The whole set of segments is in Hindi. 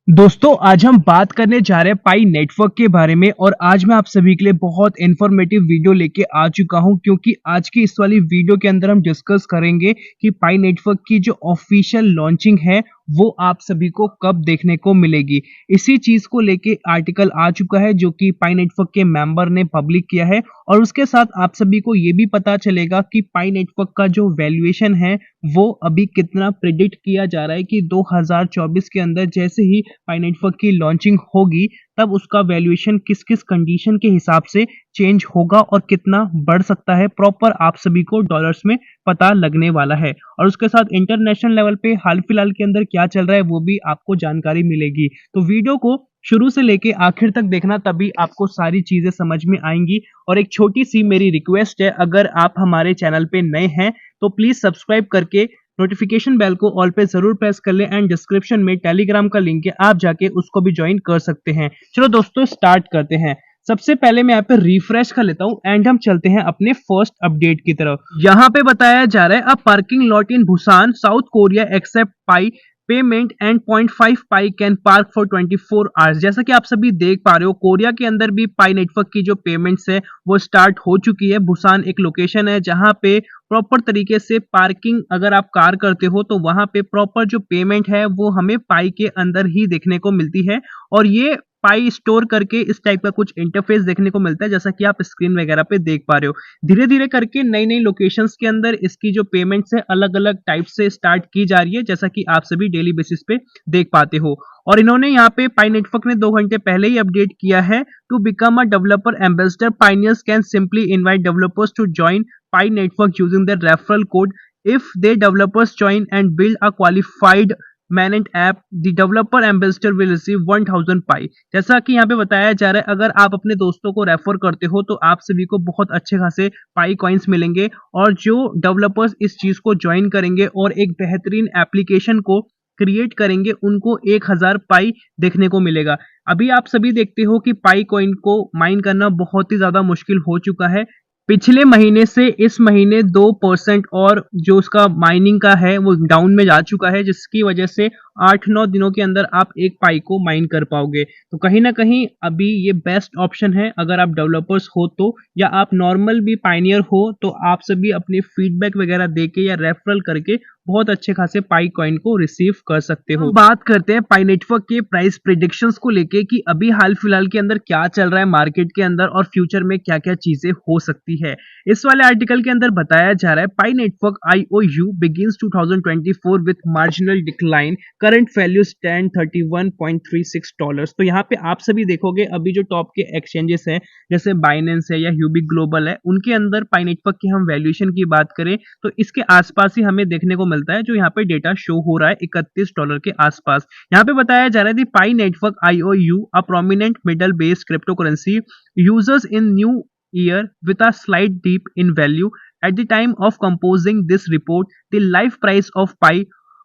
दोस्तों आज हम बात करने जा रहे हैं पाई नेटवर्क के बारे में और आज मैं आप सभी के लिए बहुत इंफॉर्मेटिव वीडियो लेके आ चुका हूं क्योंकि आज की इस वाली वीडियो के अंदर हम डिस्कस करेंगे कि पाई नेटवर्क की जो ऑफिशियल लॉन्चिंग है वो आप सभी को कब देखने को मिलेगी। इसी चीज को लेके आर्टिकल आ चुका है जो कि पाई नेटवर्क के मेंबर ने पब्लिक किया है और उसके साथ आप सभी को ये भी पता चलेगा कि पाई नेटवर्क का जो वैल्यूएशन है वो अभी कितना प्रिडिक्ट किया जा रहा है कि 2024 के अंदर जैसे ही पाई नेटवर्क की लॉन्चिंग होगी तब उसका वैल्यूएशन किस किस कंडीशन के हिसाब से चेंज होगा और कितना बढ़ सकता है प्रॉपर आप सभी को डॉलर्स में पता लगने वाला है। और उसके साथ इंटरनेशनल लेवल पे हाल फिलहाल के अंदर क्या चल रहा है वो भी आपको जानकारी मिलेगी। तो वीडियो को शुरू से लेके आखिर तक देखना तभी आपको सारी चीजें समझ में आएंगी। और एक छोटी सी मेरी रिक्वेस्ट है, अगर आप हमारे चैनल पे नए हैं तो प्लीज सब्सक्राइब करके नोटिफिकेशन बेल को ऑल पे जरूर प्रेस कर ले एंड डिस्क्रिप्शन में टेलीग्राम का लिंक है, आप जाके उसको भी ज्वाइन कर सकते हैं। चलो दोस्तों स्टार्ट करते हैं। सबसे पहले मैं यहाँ पे रिफ्रेश कर लेता हूँ एंड हम चलते हैं अपने फर्स्ट अपडेट की तरफ। यहाँ पे बताया जा रहा है a parking lot in Busan South Korea accept pi payment and 0.5 pi can park for 24 hours. जैसा कि आप सभी देख पा रहे हो कोरिया के अंदर भी पाई नेटवर्क की जो पेमेंट्स है वो स्टार्ट हो चुकी है। बुसान एक लोकेशन है जहां पे प्रॉपर तरीके से पार्किंग अगर आप कार करते हो तो वहां पे प्रॉपर जो पेमेंट है वो हमें पाई के अंदर ही देखने को मिलती है। और ये पाई स्टोर करके इस टाइप का कुछ इंटरफेस देखने को मिलता है जैसा कि आप स्क्रीन वगैरह पे देख पा रहे हो। धीरे धीरे करके नई नई लोकेशंस के अंदर इसकी जो पेमेंट्स है अलग अलग टाइप से स्टार्ट की जा रही है जैसा कि आप सभी डेली बेसिस पे देख पाते हो। और इन्होंने यहाँ पे पाई नेटवर्क ने 2 घंटे पहले ही अपडेट किया है to become a developer ambassador pioneers can simply invite developers to join Pi network using the referral code if they developers join and build a qualified mainnet app the developer ambassador will receive 1000 Pi. जैसा कि यहाँ पे बताया जा रहा है अगर आप अपने दोस्तों को रेफर करते हो तो आप सभी को बहुत अच्छे खासे पाई कॉइन्स मिलेंगे और जो डेवलपर्स इस चीज को ज्वाइन करेंगे और एक बेहतरीन एप्लीकेशन को क्रिएट करेंगे उनको 1000 पाई देखने को मिलेगा। अभी आप सभी देखते हो कि पाई कॉइन को माइन करना बहुत ही ज्यादा मुश्किल हो चुका है। पिछले महीने से इस महीने 2% और जो उसका माइनिंग का है वो डाउन में जा चुका है जिसकी वजह से 8-9 दिनों के अंदर आप एक पाई को माइन कर पाओगे। तो कहीं ना कहीं अभी ये बेस्ट ऑप्शन है अगर आप डेवलपर्स हो तो, या आप नॉर्मल भी पाइनियर हो तो आप सभी अपने फीडबैक वगैरह देके या रेफरल करके बहुत अच्छे खासे पाई कॉइन को रिसीव कर सकते हो। बात करते हैं पाई नेटवर्क के प्राइस प्रिडिक्शंस को लेके कि अभी हाल फिलहाल के अंदर क्या चल रहा है मार्केट के अंदर और फ्यूचर में क्या क्या चीजें हो सकती है। इस वाले आर्टिकल के अंदर बताया जा रहा है pi network IOU begins 2024 with marginal decline, current value stand $31.36। तो यहाँ पे आप सभी देखोगे अभी जो टॉप के एक्सचेंजेस हैं जैसे बाइनेंस है या ह्यूबिक ग्लोबल है उनके अंदर पाई नेटवर्क की हम वैल्यूएशन की बात करें तो इसके आसपास ही हमें देखने को मिलता है जो यहाँ पे डेटा शो हो रहा है $31 के आसपास। यहाँ पे बताया जा रहा है pi network IOU a prominent middle based crypto currency users in new year with a slight dip in value at the time of composing this report. The live price of pi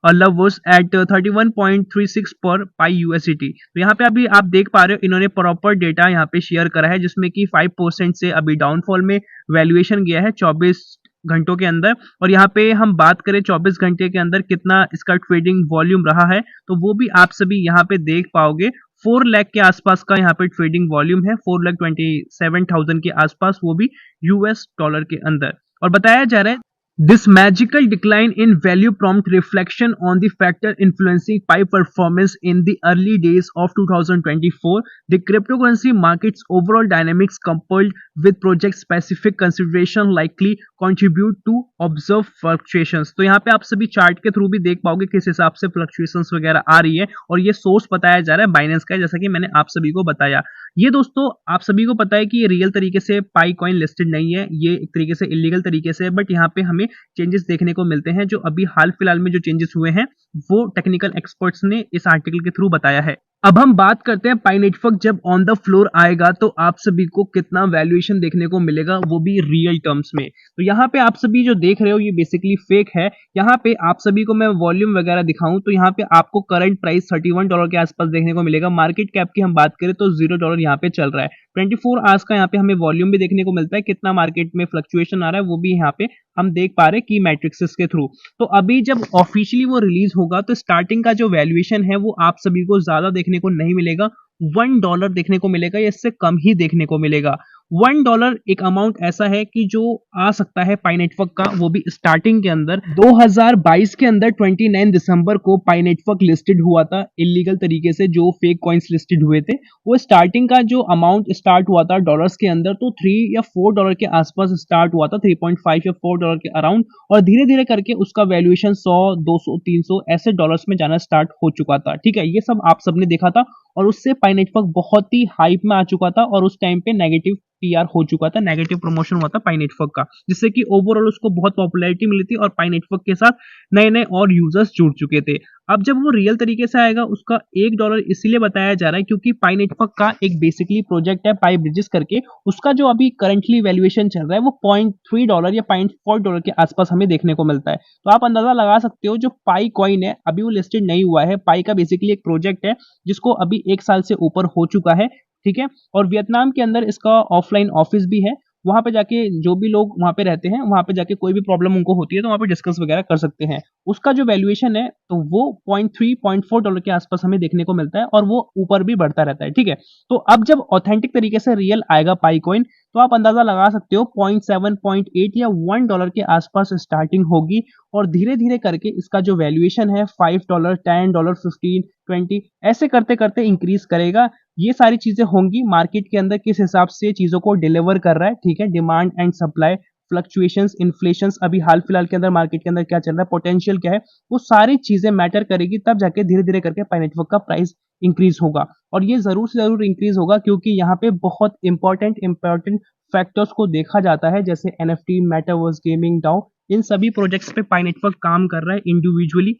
lovers at 31.36 पर पाई USDT। तो यहाँ पे अभी आप देख पा रहे हो इन्होंने प्रॉपर डेटा यहाँ पे शेयर करा है जिसमें कि 5% से अभी डाउनफॉल में वैल्यूएशन गया है 24 घंटों के अंदर। और यहाँ पे हम बात करें 24 घंटे के अंदर कितना इसका ट्रेडिंग वॉल्यूम रहा है तो वो भी आप सभी यहाँ पे देख पाओगे। 4 लाख के आसपास का यहाँ पे ट्रेडिंग वॉल्यूम है, 4,27,000 के आसपास, वो भी US डॉलर के अंदर। और बताया जा रहा है this magical decline in value prompt reflection on the factor influencing pi performance in the early days of 2024 the cryptocurrency market's overall dynamics coupled with project specific consideration likely contribute to observe fluctuations। तो यहाँ पे आप सभी चार्ट के थ्रू भी देख पाओगे किस हिसाब से फ्लक्चुएशंस वगैरह आ रही है और ये सोर्स बताया जा रहा है बाइनेंस का जैसा कि मैंने आप सभी को बताया। ये दोस्तों आप सभी को पता है कि ये रियल तरीके से पाई कॉइन लिस्टेड नहीं है, ये एक तरीके से इलीगल तरीके से है, बट यहाँ पे हमें चेंजेस देखने को मिलते हैं। जो अभी हाल फिलहाल में जो चेंजेस हुए हैं वो टेक्निकल एक्सपर्ट्स ने इस आर्टिकल के थ्रू बताया है। अब हम बात करते हैं पाई नेटवर्क जब ऑन द फ्लोर आएगा तो आप सभी को कितना वैल्यूएशन देखने को मिलेगा वो भी रियल टर्म्स में। तो यहाँ पे आप सभी जो देख रहे हो ये बेसिकली फेक है। यहाँ पे आप सभी को मैं वॉल्यूम वगैरह दिखाऊं तो यहाँ पे आपको करंट प्राइस $31 के आसपास देखने को मिलेगा। मार्केट कैप की हम बात करें तो $0 यहाँ पे चल रहा है। 24 आवर्स का यहाँ पे हमें वॉल्यूम भी देखने को मिलता है, कितना मार्केट में फ्लक्चुएशन आ रहा है वो भी यहाँ पे हम देख पा रहे हैं की मैट्रिक्स के थ्रू। तो अभी जब ऑफिशियली वो रिलीज होगा तो स्टार्टिंग का जो वैल्यूएशन है वो आप सभी को ज्यादा देखने को नहीं मिलेगा, $1 देखने को मिलेगा या इससे कम ही देखने को मिलेगा। $1 एक अमाउंट ऐसा है कि जो आ सकता है पाई नेटवर्क का, वो भी स्टार्टिंग के अंदर। 2022 के अंदर 29 दिसंबर को पाई नेटवर्क लिस्टेड हुआ था इलीगल तरीके से, जो फेक कॉइन्स लिस्टेड हुए थे। वो स्टार्टिंग का जो अमाउंट स्टार्ट हुआ था डॉलर्स के अंदर, तो $3 या $4 के आसपास स्टार्ट हुआ था, 3.5 या $4 के अराउंड, और धीरे धीरे करके उसका वैल्यूएशन 100, 200, 300 ऐसे डॉलर्स में जाना स्टार्ट हो चुका था। ठीक है, ये सब आप सबने देखा था और उससे पाई नेटवर्क बहुत ही हाइप में आ चुका था और उस टाइम पे नेगेटिव पीआर हो चुका था, नेगेटिव प्रमोशन हुआ था पाई नेटवर्क का, जिससे कि ओवरऑल उसको बहुत पॉपुलैरिटी मिली थी और पाई नेटवर्क के साथ नए नए और यूजर्स जुड़ चुके थे। अब जब वो रियल तरीके से आएगा, उसका $1 इसीलिए बताया जा रहा है क्योंकि पाई नेटवर्क का एक बेसिकली प्रोजेक्ट है पाई ब्रिजेस करके, उसका जो अभी करंटली वैल्यूएशन चल रहा है वो $0.3 या $0.4 के आसपास हमें देखने को मिलता है। तो आप अंदाजा लगा सकते हो जो पाई कॉइन है अभी वो लिस्टेड नहीं हुआ है, पाई का बेसिकली एक प्रोजेक्ट है जिसको अभी 1 साल से ऊपर हो चुका है। ठीक है, और वियतनाम के अंदर इसका ऑफलाइन ऑफिस भी है, वहां पे जाके जो भी लोग वहां पे रहते हैं, वहां पे जाके कोई भी प्रॉब्लम उनको होती है तो वहां पे डिस्कस वगैरह कर सकते हैं। उसका जो वैल्यूएशन है तो वो $0.3-$0.4 के आसपास हमें देखने को मिलता है और वो ऊपर भी बढ़ता रहता है। ठीक है, तो अब जब ऑथेंटिक तरीके से रियल आएगा पाई कॉइन, तो आप अंदाजा लगा सकते हो 0.7, 0.8 या $1 के आसपास स्टार्टिंग होगी और धीरे धीरे करके इसका जो वैल्यूएशन है $5, $10, 15, 20 ऐसे करते करते इंक्रीज करेगा। ये सारी चीजें होंगी मार्केट के अंदर किस हिसाब से चीजों को डिलीवर कर रहा है। ठीक है, demand and supply, fluctuations, inflations, अभी हाल फिलहाल के अंदर मार्केट के अंदर क्या चल रहा है, पोटेंशियल क्या है, वो सारी चीजें मैटर करेगी, तब जाके धीरे धीरे करके पाई नेटवर्क का प्राइस इंक्रीज होगा। और ये जरूर से जरूर इंक्रीज होगा क्योंकि यहाँ पे बहुत इंपॉर्टेंट फैक्टर्स को देखा जाता है, जैसे एनएफटी, मेटावर्स, गेमिंग, डाउ, इन सभी प्रोजेक्ट्स पे पाई नेटवर्क काम कर रहा है इंडिविजुअली।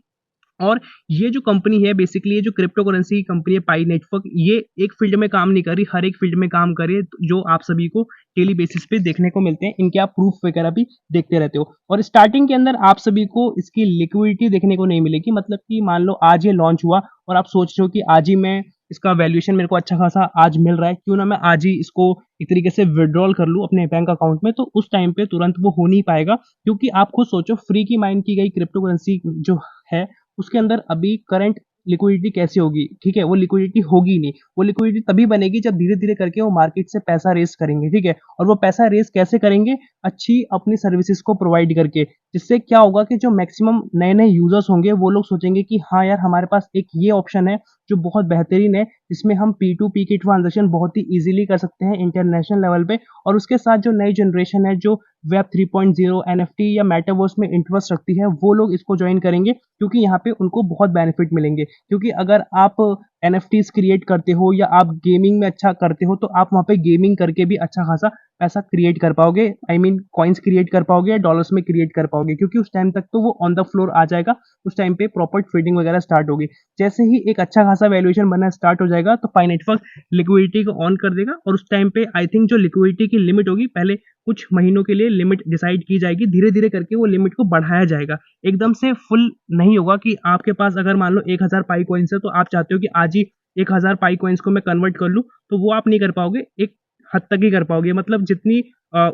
और ये जो कंपनी है बेसिकली, ये जो क्रिप्टो करेंसी की कंपनी है पाई नेटवर्क, ये एक फील्ड में काम नहीं कर रही, हर एक फील्ड में काम कर रही है, जो आप सभी को डेली बेसिस पे देखने को मिलते हैं। इनके आप प्रूफ वगैरह भी देखते रहते हो। और स्टार्टिंग के अंदर आप सभी को इसकी लिक्विडिटी देखने को नहीं मिलेगी, मतलब कि मान लो आज ये लॉन्च हुआ और आप सोच रहे हो कि आज ही मैं इसका वैल्यूएशन मेरे को अच्छा खासा आज मिल रहा है, क्यों ना मैं आज ही इसको एक तरीके से विड्रॉल कर लूं अपने बैंक अकाउंट में, तो उस टाइम पे तुरंत वो हो नहीं पाएगा। क्योंकि आप खुद सोचो, फ्री की माइंड की गई क्रिप्टो करेंसी जो है उसके अंदर अभी करंट लिक्विडिटी कैसे होगी। ठीक है, वो लिक्विडिटी होगी नहीं, वो लिक्विडिटी तभी बनेगी जब धीरे धीरे करके वो मार्केट से पैसा रेस करेंगे। ठीक है, और वो पैसा रेस कैसे करेंगे, अच्छी अपनी सर्विसेज को प्रोवाइड करके, जिससे क्या होगा कि जो मैक्सिमम नए नए यूजर्स होंगे वो लोग सोचेंगे कि हाँ यार, हमारे पास एक ये ऑप्शन है जो बहुत बेहतरीन है, जिसमें हम P2P की ट्रांजेक्शन बहुत ही इजीली कर सकते हैं इंटरनेशनल लेवल पे। और उसके साथ जो नई जनरेशन है जो वेब 3.0, एनएफटी या मेटावर्स में इंटरेस्ट रखती है, वो लोग इसको ज्वाइन करेंगे क्योंकि यहाँ पे उनको बहुत बेनिफिट मिलेंगे। क्योंकि अगर आप एनएफटीज क्रिएट करते हो या आप गेमिंग में अच्छा करते हो, तो आप वहाँ पे गेमिंग करके भी अच्छा खासा पैसा क्रिएट कर पाओगे, आई मीन कॉइन्स क्रिएट कर पाओगे या डॉलर्स में क्रिएट कर पाओगे, क्योंकि उस टाइम तक तो वो ऑन द फ्लोर आ जाएगा, उस टाइम पे प्रॉपर ट्रेडिंग वगैरह स्टार्ट होगी। जैसे ही एक अच्छा खासा वैल्यूएशन बनना स्टार्ट हो जाएगा तो पाई नेटवर्क लिक्विडिटी को ऑन कर देगा और उस टाइम पे आई थिंक जो लिक्विडिटी की लिमिट होगी, पहले कुछ महीनों के लिए लिमिट डिसाइड की जाएगी, धीरे धीरे करके वो लिमिट को बढ़ाया जाएगा। एकदम से फुल नहीं होगा कि आपके पास अगर मान लो 1000 पाई कॉइन्स है तो आप चाहते हो कि आज ही 1000 पाई कॉइन्स को मैं कन्वर्ट कर लूं, तो वो आप नहीं कर पाओगे, एक हद तक ही कर पाओगे, मतलब जितनी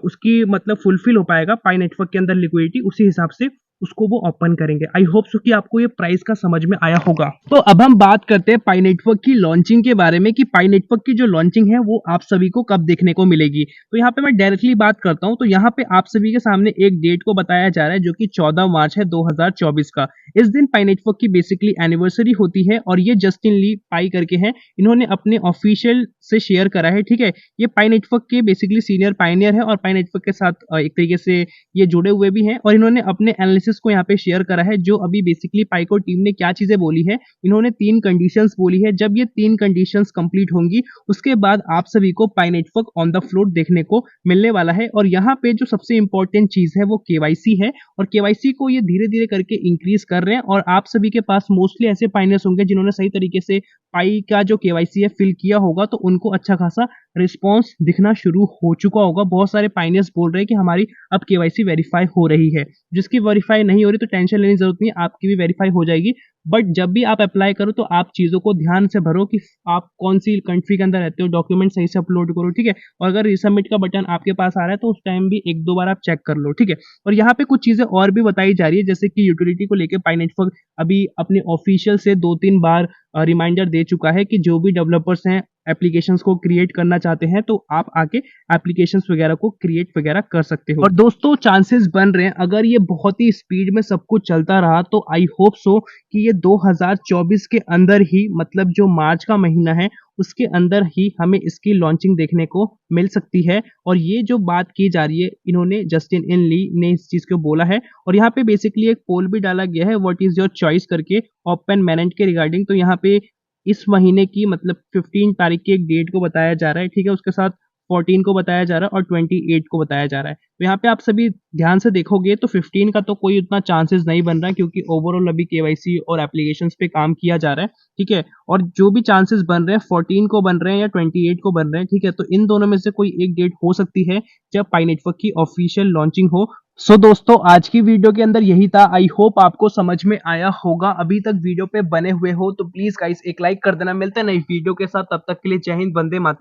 उसकी मतलब फुलफिल हो पाएगा पाई नेटवर्क के अंदर लिक्विडिटी, उसी हिसाब से उसको वो ओपन करेंगे। आई होप सो कि आपको ये प्राइस का समझ में आया होगा। तो अब हम बात करते हैं पाई नेटवर्क की लॉन्चिंग के बारे में कि पाई नेटवर्क की जो लॉन्चिंग है वो आप सभी को कब देखने को मिलेगी। तो यहाँ पे मैं डायरेक्टली बात करता हूँ, तो यहाँ पे आप सभी के सामने एक डेट को बताया जा रहा है जो कि 14 मार्च है 2024 का। इस दिन पाई नेटवर्क की बेसिकली एनिवर्सरी होती है और ये जस्टिन ली पाई करके हैं, इन्होंने अपने ऑफिशियल से शेयर करा है। ठीक है, ये पाई नेटवर्क के बेसिकली सीनियर पायनियर है और पाई नेटवर्क के साथ एक तरीके से ये जुड़े हुए भी हैं और इन्होंने अपने एनालिसिस को यहाँ पे शेयर करा है। जो अभी बेसिकली पाइको टीम ने क्या चीजें बोली है, इन्होंने 3 कंडीशंस बोली है। जब ये 3 कंडीशंस कंप्लीट होंगी उसके बाद आप सभी को पाई नेटवर्क ऑन द फ्लोर देखने को मिलने वाला है। और यहाँ पे जो सबसे इंपॉर्टेंट चीज है वो केवाईसी है और केवाईसी को ये धीरे धीरे करके इंक्रीज कर रहे हैं और आप सभी के पास मोस्टली ऐसे पाइनियर्स होंगे जिन्होंने सही तरीके से पाई का जो केवाईसी है फिल किया होगा, तो उनको अच्छा खासा रिस्पॉन्स दिखना शुरू हो चुका होगा। बहुत सारे पाइनियर्स बोल रहे हैं कि हमारी अब केवाईसी वेरीफाई हो रही है, जिसकी वेरीफाई नहीं हो रही तो टेंशन लेने की जरूरत नहीं, आपकी भी वेरीफाई हो जाएगी। बट जब भी आप अप्लाई करो तो आप चीज़ों को ध्यान से भरो कि आप कौन सी कंट्री के अंदर रहते हो, डॉक्यूमेंट सही से अपलोड करो, ठीक है? और अगर रिसबमिट का बटन आपके पास आ रहा है तो उस टाइम भी 1-2 बार आप चेक कर लो, ठीक है? और यहाँ पे कुछ चीज़ें और भी बताई जा रही है, जैसे कि यूटिलिटी को लेके पाई नेटवर्क अभी अपने ऑफिशियल से 2-3 बार रिमाइंडर दे चुका है कि जो भी डेवलपर्स हैं एप्लीकेशंस को क्रिएट करना चाहते हैं तो आप आके एप्लीकेशंस वगैरह को क्रिएट वगैरह कर सकते हो। और दोस्तों चांसेस बन रहे हैं, अगर ये बहुत ही स्पीड में सब कुछ चलता रहा तो आई होप सो कि ये 2024 के अंदर ही, मतलब जो मार्च का महीना है उसके अंदर ही हमें इसकी लॉन्चिंग देखने को मिल सकती है। और ये जो बात की जा रही है, इन्होंने जस्टिन इन ली ने इस चीज को बोला है। और यहाँ पे बेसिकली एक पोल भी डाला गया है, व्हाट इज योर चॉइस करके ओपन मैनेंट के रिगार्डिंग। तो यहाँ पे इस महीने की मतलब 15 तारीख की एक डेट को बताया जा रहा है, ठीक है? उसके साथ 14 को बताया जा रहा है और 28 को बताया जा रहा है। तो यहाँ पे आप सभी ध्यान से देखोगे तो 15 का तो कोई उतना चांसेस नहीं बन रहा है, क्योंकि ओवरऑल अभी केवाईसी और एप्लीकेशंस पे काम किया जा रहा है, ठीक है? और जो भी चांसेस बन रहे हैं 14 को बन रहे हैं या 28 को बन रहे हैं, ठीक है? तो इन दोनों में से कोई एक डेट हो सकती है जब पाई नेटवर्क की ऑफिशियल लॉन्चिंग हो। सो दोस्तों आज की वीडियो के अंदर यही था। आई होप आपको समझ में आया होगा। अभी तक वीडियो पे बने हुए हो तो प्लीज गाइस एक लाइक कर देना। मिलते हैं नई वीडियो के साथ, तब तक के लिए जय हिंद, वंदे मातरम।